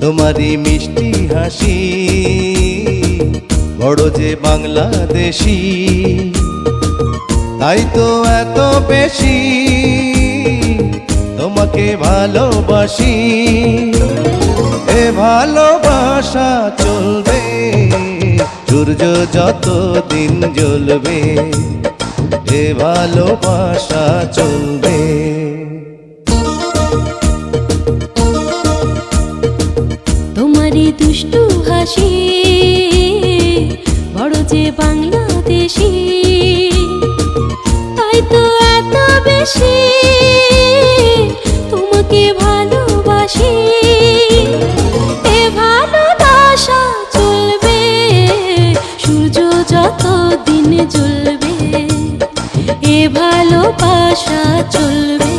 তোমারই মিষ্টি হাসি বড় যে বাংলাদেশি, তাই তো এত বেশি তোমাকে ভালোবাসি। এ ভালোবাসা চলবে সূর্য যত দিন জ্বলবে, এ ভালোবাসা চলবে। তোমারই দুষ্টু হাসি বড় যে বাংলাদেশি, তাই তো এত বেশি তোমাকে ভালোবাসি। এ ভালোবাসা চলবে সূর্য যত দিন জ্বলবে, এ ভালোবাসা চলবে।